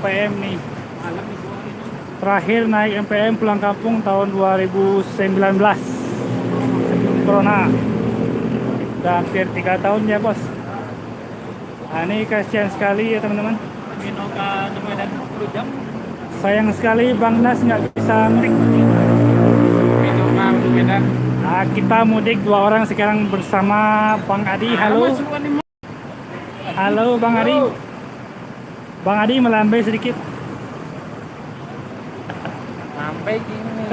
MPM nih. Terakhir naik MPM pulang kampung tahun 2019 sebelum corona. Udah hampir 3 tahun ya bos. Nah, ini kasihan sekali ya teman-teman. Sayang sekali Bang Nas nggak bisa mudik. Nah, kita mudik 2 orang sekarang bersama Bang Adi. Halo. Halo Bang Adi. Bang Adi melambai sedikit. Sampai gini.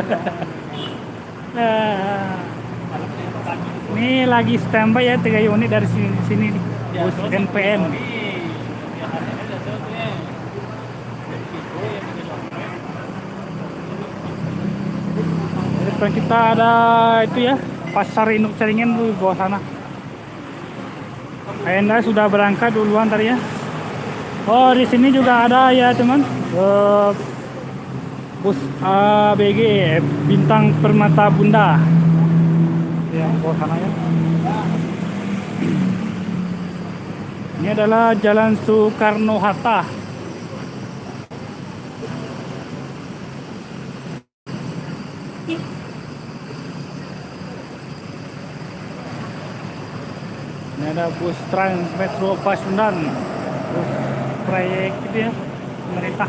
Ini lagi standby ya 3 unit dari sini nih, bus NPM. Di depan kita ada itu ya, pasar induk Caringin di bawah sana. Anda sudah berangkat duluan tadi ya. Oh, di sini juga ada ya teman. Bus ABG Bintang Permata Bunda. Yang bawah sana ya. Ini adalah Jalan Soekarno-Hatta. Ini ada bus Trans Metro Pasundan, bus proyek gitu ya, pemerintah.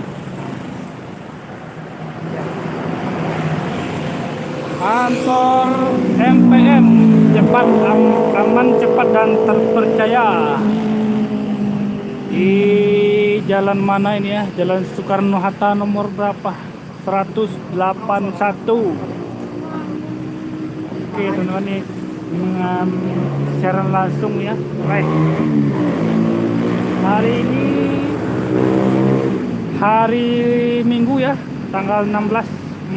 Kantor MPM, cepat, aman, cepat dan terpercaya. Di jalan mana ini ya? Jalan Soekarno-Hatta nomor berapa? 181. Oke teman-teman, ini siaran langsung ya. Baik. Hari ini hari Minggu ya, tanggal 16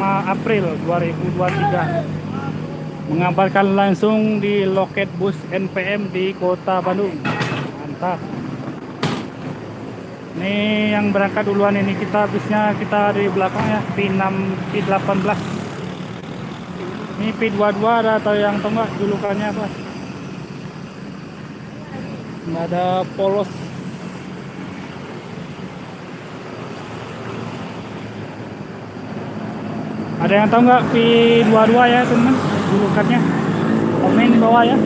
April 2023. Mengabarkan langsung di loket bus NPM di Kota Bandung. Mantap. Ini yang berangkat duluan ini bisnya kita di belakang ya, P6, P18. Ini P22 ada atau yang tahu nggak julukannya apa? Nggak ada polos. Ada yang tahu nggak P22 ya teman? Julukannya. Komen di bawah ya.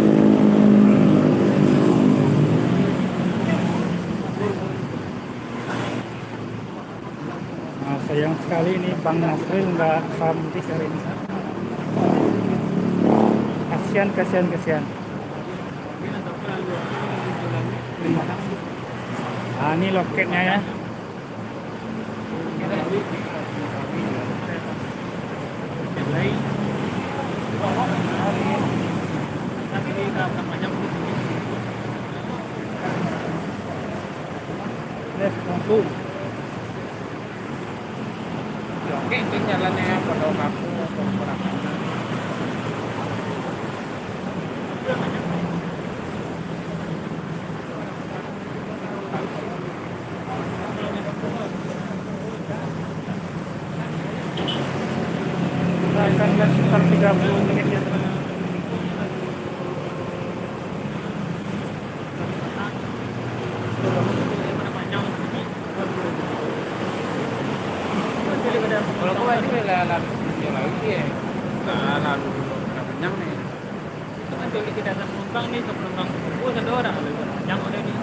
Nah, sayang sekali ini Bang Nasril nggak sampai hari ini. Kasihan. Nah, ini loketnya ya. Oke, itu jalannya pada kampung. Akan sekitar 30 menit ya teman. Kalau kau aja lalu yang lagi ya, lalu kenyang nih. Itu kan jadi tidak ada penumpang nih, ke penumpang bus ada orang lebih panjang udah nih.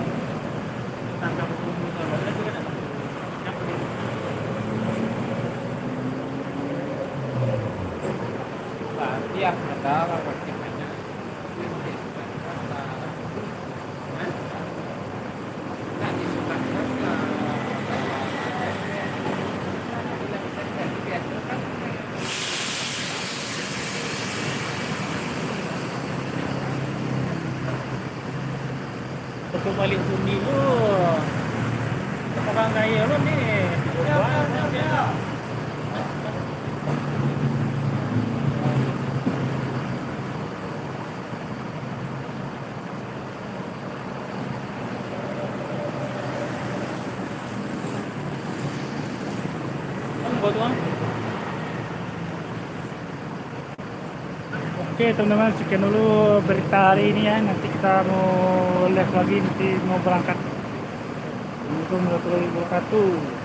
Tangkap penumpang kalau ada juga ada. Tiap ada pasti banyak. Untuk balik Suni lu, orang kaya lu nih. Ya. Buat uang. Oke teman-teman, sekian dulu berita hari ini ya. Nanti kita mau live lagi, nanti mau berangkat. Assalamualaikum warahmatullahi wabarakatuh.